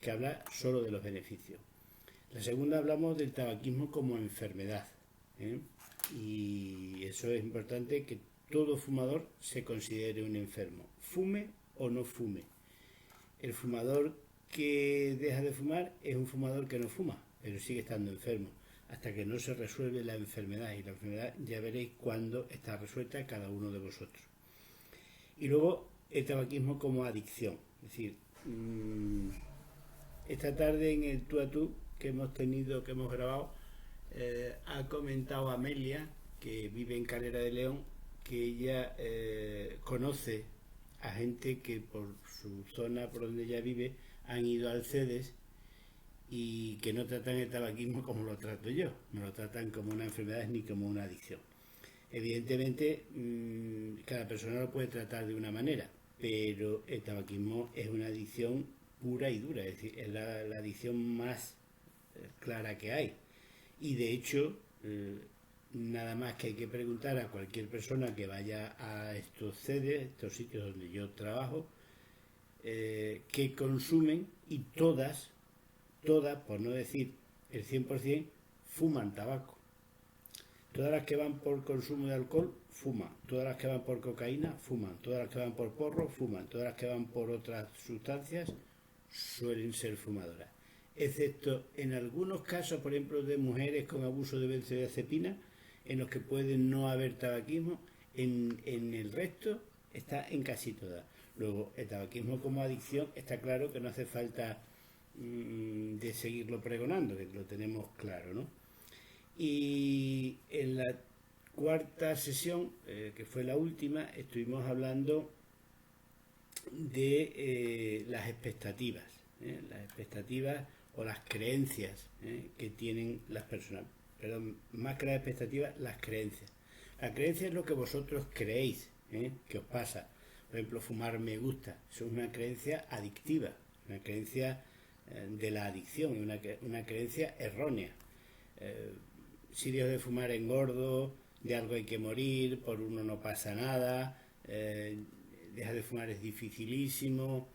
que habla solo de los beneficios. La segunda hablamos del tabaquismo como enfermedad, ¿eh? Y eso es importante, que todo fumador se considere un enfermo, fume o no fume. El fumador que deja de fumar es un fumador que no fuma, pero sigue estando enfermo, hasta que no se resuelve la enfermedad, y la enfermedad ya veréis cuándo está resuelta cada uno de vosotros. Y luego el tabaquismo como adicción, es decir, esta tarde en el tú a tú que hemos tenido, que hemos grabado, ha comentado Amelia, que vive en Calera de León, que ella conoce a gente que por su zona, por donde ella vive, han ido al CEDES y que no tratan el tabaquismo como lo trato yo, no lo tratan como una enfermedad ni como una adicción. Evidentemente, cada persona lo puede tratar de una manera, pero el tabaquismo es una adicción pura y dura, es decir, es la adicción más clara que hay. Y de hecho, nada más que hay que preguntar a cualquier persona que vaya a estos sedes, estos sitios donde yo trabajo, que consumen, y todas, por no decir el 100%, fuman tabaco. Todas las que van por consumo de alcohol, fuman. Todas las que van por cocaína, fuman. Todas las que van por porro, fuman. Todas las que van por otras sustancias, suelen ser fumadoras. Excepto en algunos casos, por ejemplo, de mujeres con abuso de benzodiazepina, en los que puede no haber tabaquismo, en el resto está en casi todas. Luego, el tabaquismo como adicción está claro que no hace falta de seguirlo pregonando, que lo tenemos claro, ¿no? Y en la cuarta sesión, que fue la última, estuvimos hablando de las expectativas, las expectativas o las creencias que tienen las personas. Pero más que las expectativas, las creencias. La creencia es lo que vosotros creéis que os pasa. Por ejemplo, fumar me gusta. Eso es una creencia adictiva, una creencia de la adicción, una creencia errónea. Si dejo de fumar engordo, de algo hay que morir, por uno no pasa nada, dejar de fumar es dificilísimo,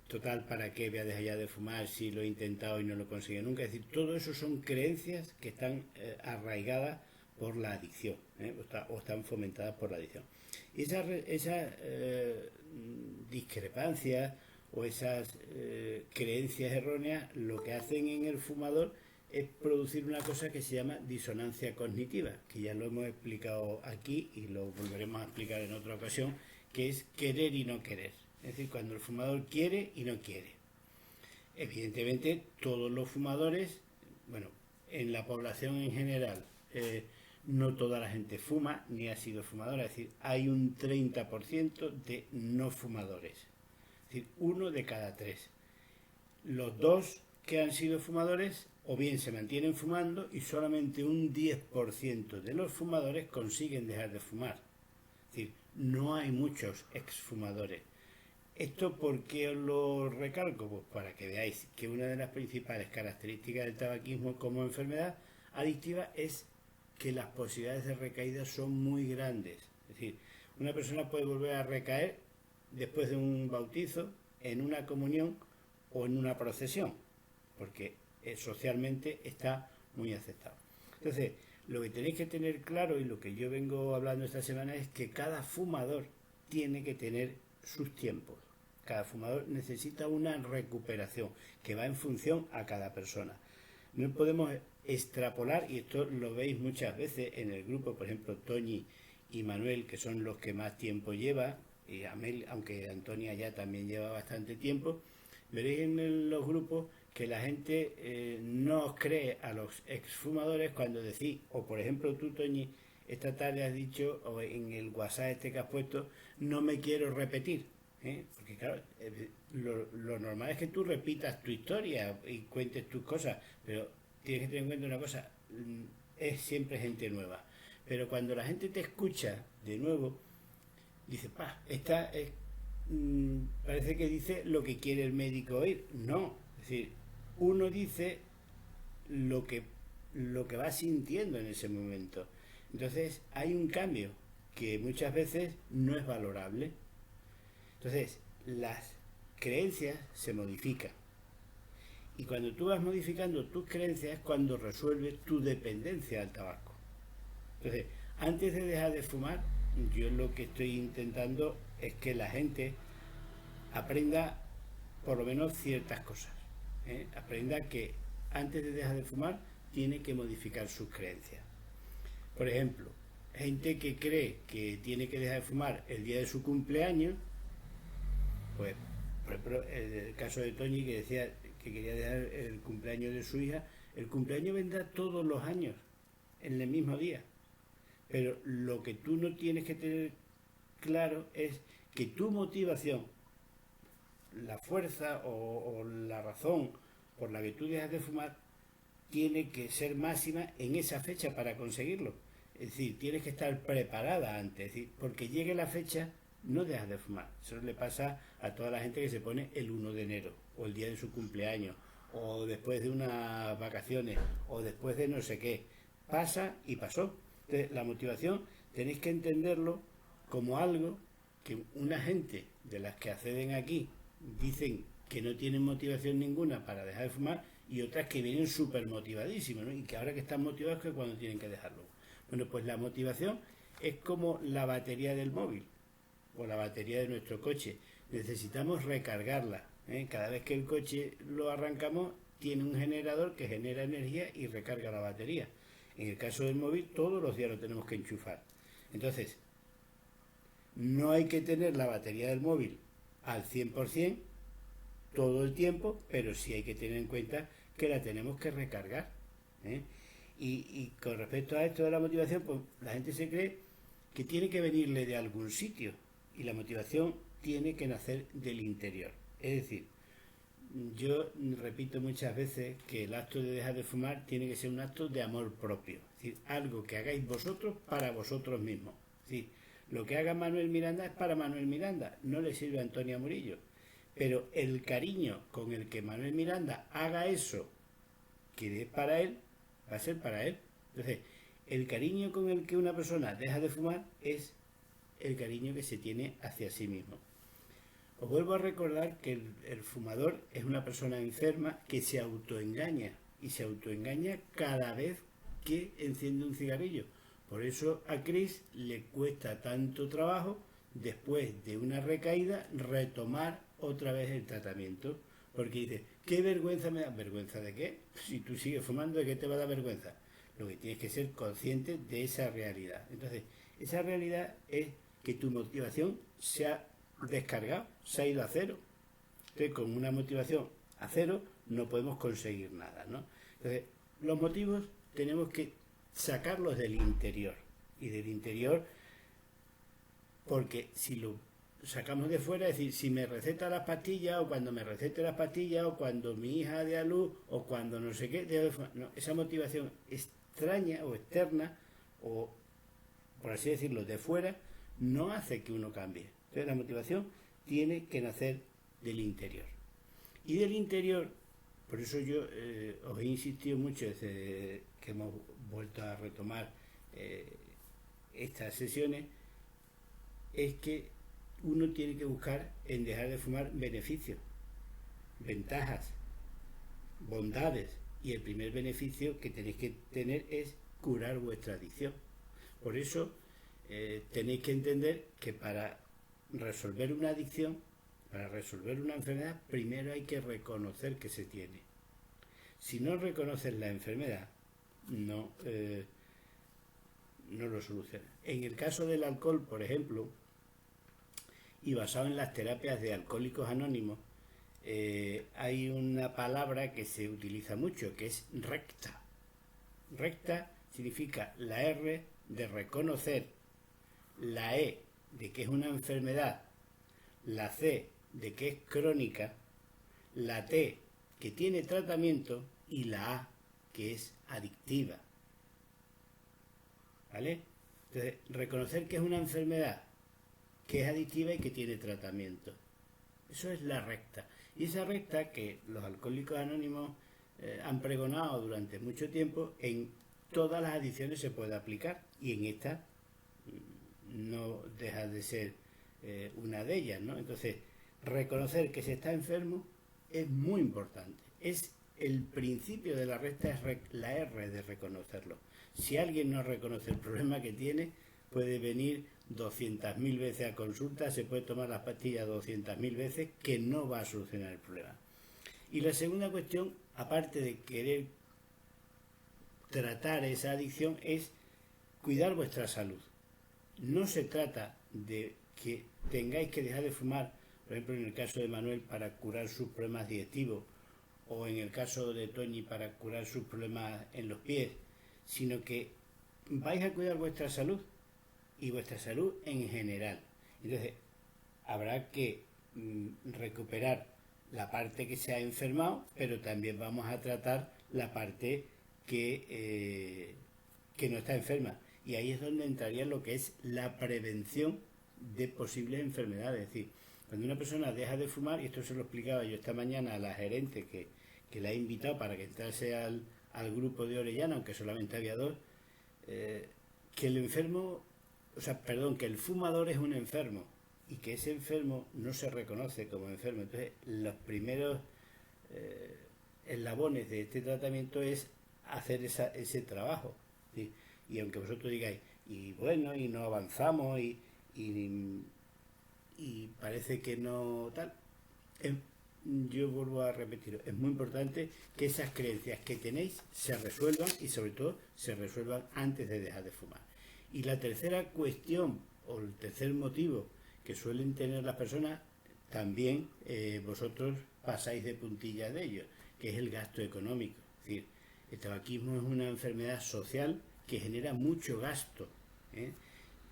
total, ¿para qué voy a dejar ya de fumar si lo he intentado y no lo consigo nunca? Es decir, todo eso son creencias que están arraigadas por la adicción, o están fomentadas por la adicción. Y esas discrepancias o esas creencias erróneas lo que hacen en el fumador es producir una cosa que se llama disonancia cognitiva, que ya lo hemos explicado aquí y lo volveremos a explicar en otra ocasión, que es querer y no querer. Es decir, cuando el fumador quiere y no quiere. Evidentemente, todos los fumadores, bueno, en la población en general, no toda la gente fuma ni ha sido fumadora, es decir, hay un 30% de no fumadores, es decir, uno de cada tres. Los dos que han sido fumadores o bien se mantienen fumando, y solamente un 10% de los fumadores consiguen dejar de fumar. Es decir, no hay muchos exfumadores. ¿Esto por qué os lo recalco? Pues para que veáis que una de las principales características del tabaquismo como enfermedad adictiva es que las posibilidades de recaída son muy grandes. Es decir, una persona puede volver a recaer después de un bautizo, en una comunión o en una procesión, porque socialmente está muy aceptado. Entonces, lo que tenéis que tener claro, y lo que yo vengo hablando esta semana, es que cada fumador tiene que tener sus tiempos. Cada fumador necesita una recuperación que va en función a cada persona. No podemos extrapolar, y esto lo veis muchas veces en el grupo, por ejemplo, Toñi y Manuel, que son los que más tiempo lleva, y Amel, aunque Antonia ya también lleva bastante tiempo, veréis en los grupos que la gente no os cree a los exfumadores cuando decís, o por ejemplo tú, Toñi, esta tarde has dicho, o en el WhatsApp este que has puesto, no me quiero repetir. Porque claro, lo normal es que tú repitas tu historia y cuentes tus cosas, pero tienes que tener en cuenta una cosa, es siempre gente nueva. Pero cuando la gente te escucha de nuevo, dice, esta es, parece que dice lo que quiere el médico oír. No, es decir, uno dice lo que va sintiendo en ese momento. Entonces hay un cambio que muchas veces no es valorable. Entonces las creencias se modifican, Y cuando tú vas modificando tus creencias es cuando resuelves tu dependencia al tabaco. Entonces, antes de dejar de fumar, yo lo que estoy intentando es que la gente aprenda por lo menos ciertas cosas. Aprenda que antes de dejar de fumar tiene que modificar sus creencias. Por ejemplo, gente que cree que tiene que dejar de fumar el día de su cumpleaños, pues, por ejemplo, el caso de Toñi que decía que quería dejar el cumpleaños de su hija, el cumpleaños vendrá todos los años, en el mismo día. Pero lo que tú no tienes que tener claro es que tu motivación, la fuerza o la razón por la que tú dejas de fumar, tiene que ser máxima en esa fecha para conseguirlo. Es decir, tienes que estar preparada antes, es decir, porque llegue la fecha no dejas de fumar. Eso le pasa a toda la gente que se pone el 1 de enero, o el día de su cumpleaños, o después de unas vacaciones, o después de no sé qué. Pasa y pasó. Entonces, la motivación tenéis que entenderlo como algo que una gente de las que acceden aquí dicen que no tienen motivación ninguna para dejar de fumar y otras que vienen súper motivadísimas, ¿no? Y que ahora que están motivados que cuando tienen que dejarlo. Bueno, pues la motivación es como la batería del móvil o la batería de nuestro coche. Necesitamos recargarla. Cada vez que el coche lo arrancamos tiene un generador que genera energía y recarga la batería. En el caso del móvil todos los días lo tenemos que enchufar. Entonces, no hay que tener la batería del móvil al 100% todo el tiempo, pero sí hay que tener en cuenta que la tenemos que recargar. Y con respecto a esto de la motivación, pues la gente se cree que tiene que venirle de algún sitio y la motivación tiene que nacer del interior. Es decir, yo repito muchas veces que el acto de dejar de fumar tiene que ser un acto de amor propio, es decir, algo que hagáis vosotros para vosotros mismos. Es decir, lo que haga Manuel Miranda es para Manuel Miranda, no le sirve a Antonia Murillo. Pero el cariño con el que Manuel Miranda haga eso, que es para él, va a ser para él. Entonces, el cariño con el que una persona deja de fumar es el cariño que se tiene hacia sí mismo. Os vuelvo a recordar que el fumador es una persona enferma que se autoengaña y se autoengaña cada vez que enciende un cigarrillo. Por eso a Chris le cuesta tanto trabajo, después de una recaída, retomar otra vez el tratamiento. Porque dice, ¿qué vergüenza me da? ¿Vergüenza de qué? Si tú sigues fumando, ¿de qué te va a dar vergüenza? Lo que tienes que ser consciente de esa realidad. Entonces, esa realidad es que tu motivación se ha descargado, se ha ido a cero. Entonces, con una motivación a cero no podemos conseguir nada, ¿no? Entonces, los motivos tenemos que sacarlos del interior. Y del interior, porque si lo sacamos de fuera, es decir, si me receta las pastillas, o cuando me recete las pastillas, o cuando mi hija dé a luz, o cuando no sé qué, no, esa motivación extraña o externa, o por así decirlo, de fuera, no hace que uno cambie. Entonces la motivación tiene que nacer del interior. Y del interior, por eso yo os he insistido mucho desde que hemos vuelto a retomar estas sesiones, es que uno tiene que buscar en dejar de fumar beneficios, ventajas, bondades, y el primer beneficio que tenéis que tener es curar vuestra adicción. Por eso tenéis que entender que para resolver una adicción, para resolver una enfermedad, primero hay que reconocer que se tiene. Si no reconoces la enfermedad, no lo soluciona. En el caso del alcohol, por ejemplo, y basado en las terapias de Alcohólicos Anónimos, hay una palabra que se utiliza mucho, que es recta. Recta significa la R de reconocer, la E de que es una enfermedad, la C de que es crónica, la T que tiene tratamiento y la A que es adictiva. ¿Vale? Entonces, reconocer que es una enfermedad, que es adictiva y que tiene tratamiento. Eso es la recta. Y esa recta que los Alcohólicos Anónimos han pregonado durante mucho tiempo, en todas las adicciones se puede aplicar, y en esta no deja de ser una de ellas, ¿no? Entonces, reconocer que se está enfermo es muy importante. Es el principio de la recta es la R de reconocerlo. Si alguien no reconoce el problema que tiene, puede venir 200.000 veces a consulta, se puede tomar las pastillas 200.000 veces, que no va a solucionar el problema. Y la segunda cuestión, aparte de querer tratar esa adicción, es cuidar vuestra salud. No se trata de que tengáis que dejar de fumar, por ejemplo en el caso de Manuel, para curar sus problemas digestivos, o en el caso de Toñi para curar sus problemas en los pies, sino que vais a cuidar vuestra salud y vuestra salud en general. Entonces habrá que recuperar la parte que se ha enfermado, pero también vamos a tratar la parte que no está enferma. Y ahí es donde entraría lo que es la prevención de posibles enfermedades. Es decir, cuando una persona deja de fumar, y esto se lo explicaba yo esta mañana a la gerente que la he invitado para que entrase al grupo de Orellana, aunque solamente había dos, que el enfermo, que el fumador es un enfermo y que ese enfermo no se reconoce como enfermo. Entonces, los primeros eslabones de este tratamiento es hacer ese trabajo. ¿Sí? Y aunque vosotros digáis, y bueno, y no avanzamos, y parece que no tal, yo vuelvo a repetir, es muy importante que esas creencias que tenéis se resuelvan y sobre todo se resuelvan antes de dejar de fumar. Y la tercera cuestión o el tercer motivo que suelen tener las personas, también vosotros pasáis de puntillas de ello, que es el gasto económico. Es decir, el tabaquismo es una enfermedad social que genera mucho gasto,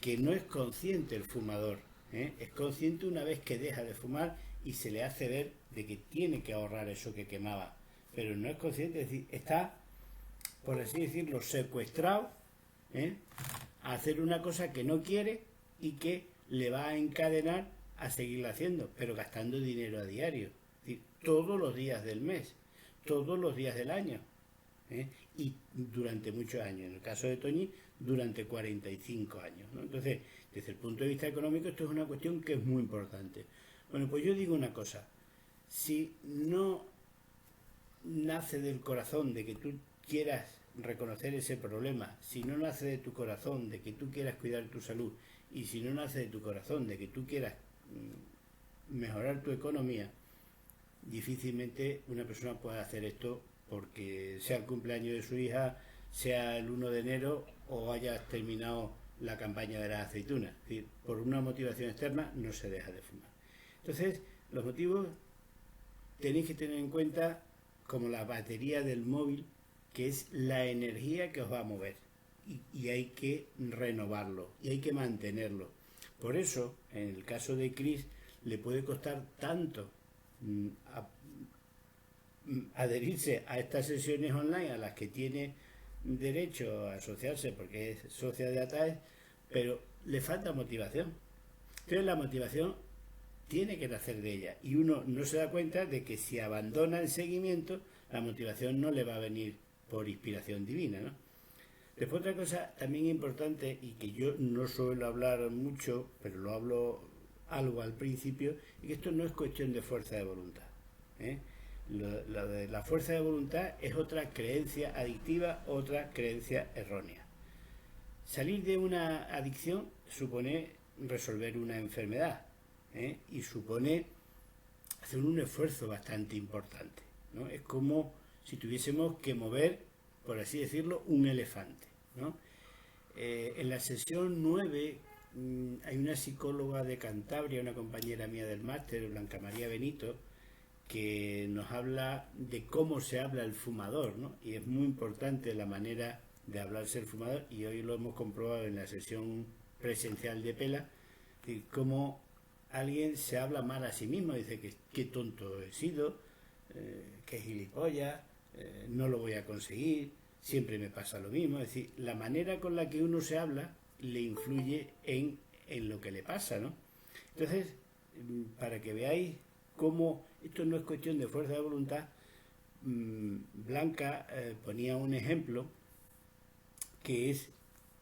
que no es consciente el fumador, es consciente una vez que deja de fumar y se le hace ver de que tiene que ahorrar eso que quemaba, pero no es consciente, es decir, está, por así decirlo, secuestrado a hacer una cosa que no quiere y que le va a encadenar a seguirla haciendo, pero gastando dinero a diario, es decir, todos los días del mes, todos los días del año. Y durante muchos años, en el caso de Toñi, durante 45 años, ¿no? Entonces, desde el punto de vista económico, esto es una cuestión que es muy importante. Bueno, pues yo digo una cosa, si no nace del corazón de que tú quieras reconocer ese problema, si no nace de tu corazón de que tú quieras cuidar tu salud, y si no nace de tu corazón de que tú quieras mejorar tu economía, difícilmente una persona pueda hacer esto, porque sea el cumpleaños de su hija, sea el 1 de enero o hayas terminado la campaña de las aceitunas. Es decir, por una motivación externa no se deja de fumar. Entonces, los motivos tenéis que tener en cuenta como la batería del móvil, que es la energía que os va a mover. Y hay que renovarlo, y hay que mantenerlo. Por eso, en el caso de Chris, le puede costar tanto adherirse a estas sesiones online a las que tiene derecho a asociarse porque es socia de ATAES, pero le falta motivación. Entonces la motivación tiene que nacer de ella y uno no se da cuenta de que si abandona el seguimiento, la motivación no le va a venir por inspiración divina, ¿no? Después otra cosa también importante y que yo no suelo hablar mucho, pero lo hablo algo al principio, y que esto no es cuestión de fuerza de voluntad, Lo de la fuerza de voluntad es otra creencia adictiva, otra creencia errónea. Salir de una adicción supone resolver una enfermedad, y supone hacer un esfuerzo bastante importante, ¿no? Es como si tuviésemos que mover, por así decirlo, un elefante, ¿no? En la sesión 9 hay una psicóloga de Cantabria, una compañera mía del máster, Blanca María Benito, que nos habla de cómo se habla el fumador, ¿no? Y es muy importante la manera de hablarse el fumador, y hoy lo hemos comprobado en la sesión presencial de Pela, de cómo alguien se habla mal a sí mismo, dice que qué tonto he sido, que gilipollas, no lo voy a conseguir, siempre me pasa lo mismo. Es decir, la manera con la que uno se habla le influye en lo que le pasa, ¿no? Entonces, para que veáis cómo esto no es cuestión de fuerza de voluntad, Blanca ponía un ejemplo que es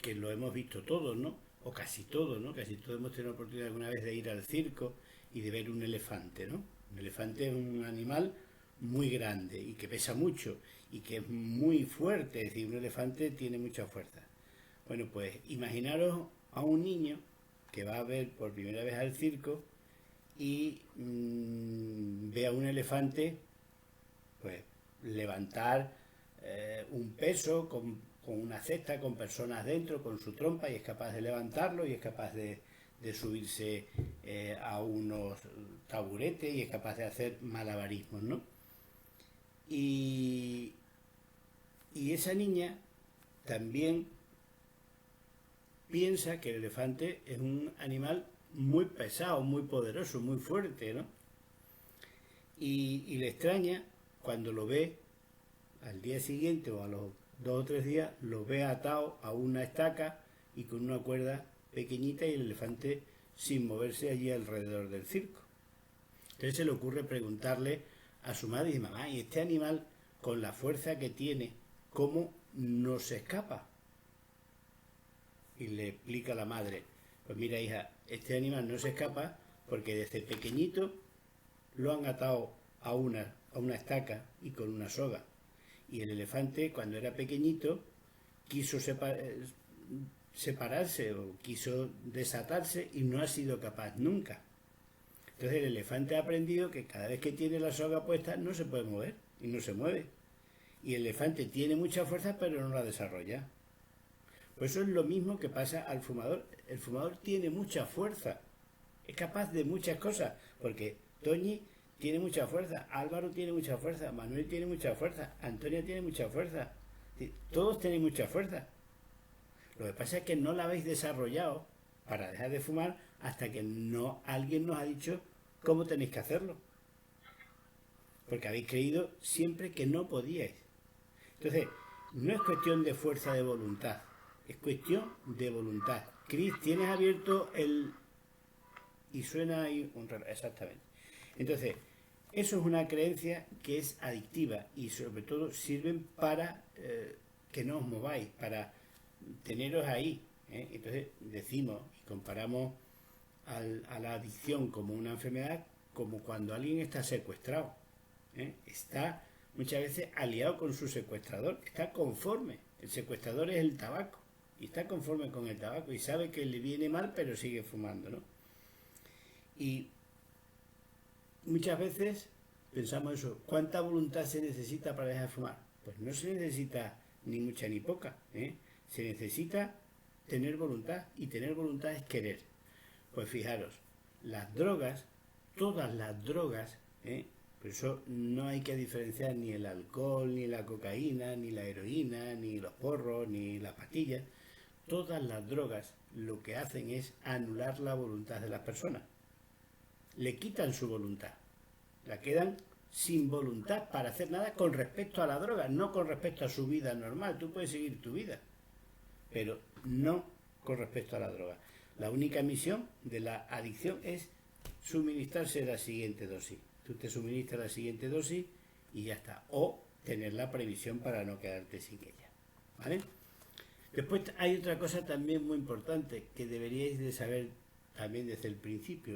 que lo hemos visto todos, ¿no? O casi todos, ¿no? Casi todos hemos tenido la oportunidad alguna vez de ir al circo y de ver un elefante, ¿no? Un elefante es un animal muy grande y que pesa mucho y que es muy fuerte, es decir, un elefante tiene mucha fuerza. Bueno, pues imaginaros a un niño que va a ver por primera vez al circo y ve a un elefante pues levantar un peso con una cesta, con personas dentro, con su trompa, y es capaz de levantarlo y es capaz de subirse a unos taburetes y es capaz de hacer malabarismos, ¿no? Y, y esa niña también piensa que el elefante es un animal muy pesado, muy poderoso, muy fuerte, ¿no? Y le extraña cuando lo ve al día siguiente o a los 2 o 3 días, lo ve atado a una estaca y con una cuerda pequeñita y el elefante sin moverse allí alrededor del circo. Entonces se le ocurre preguntarle a su madre y dice, mamá, ¿y este animal con la fuerza que tiene, cómo no se escapa? Y le explica a la madre, pues mira hija, este animal no se escapa porque desde pequeñito lo han atado a una estaca y con una soga. Y el elefante cuando era pequeñito quiso separarse o quiso desatarse y no ha sido capaz nunca. Entonces el elefante ha aprendido que cada vez que tiene la soga puesta no se puede mover y no se mueve. Y el elefante tiene mucha fuerza pero no la desarrolla. Pues eso es lo mismo que pasa al fumador. El fumador tiene mucha fuerza, es capaz de muchas cosas, porque Toñi tiene mucha fuerza, Álvaro tiene mucha fuerza, Manuel tiene mucha fuerza, Antonia tiene mucha fuerza, todos tienen mucha fuerza. Lo que pasa es que no la habéis desarrollado para dejar de fumar hasta que no alguien nos ha dicho cómo tenéis que hacerlo. Porque habéis creído siempre que no podíais. Entonces, no es cuestión de fuerza de voluntad, es cuestión de voluntad. Cris, tienes abierto el... y suena ahí un reloj, exactamente. Entonces, eso es una creencia que es adictiva y sobre todo sirven para que no os mováis, para teneros ahí. Entonces decimos y comparamos a la adicción como una enfermedad como cuando alguien está secuestrado. Está muchas veces aliado con su secuestrador, está conforme. El secuestrador es el tabaco y está conforme con el tabaco y sabe que le viene mal pero sigue fumando, ¿no? Y muchas veces pensamos eso, ¿cuánta voluntad se necesita para dejar de fumar? Pues no se necesita ni mucha ni poca, se necesita tener voluntad y tener voluntad es querer. Pues fijaros, las drogas, todas las drogas, por eso no hay que diferenciar ni el alcohol, ni la cocaína, ni la heroína, ni los porros, ni las pastillas. Todas las drogas lo que hacen es anular la voluntad de las personas. Le quitan su voluntad. La quedan sin voluntad para hacer nada con respecto a la droga, no con respecto a su vida normal. Tú puedes seguir tu vida, pero no con respecto a la droga. La única misión de la adicción es suministrarse la siguiente dosis. Tú te suministras la siguiente dosis y ya está. O tener la previsión para no quedarte sin ella. ¿Vale? Después hay otra cosa también muy importante que deberíais de saber también desde el principio.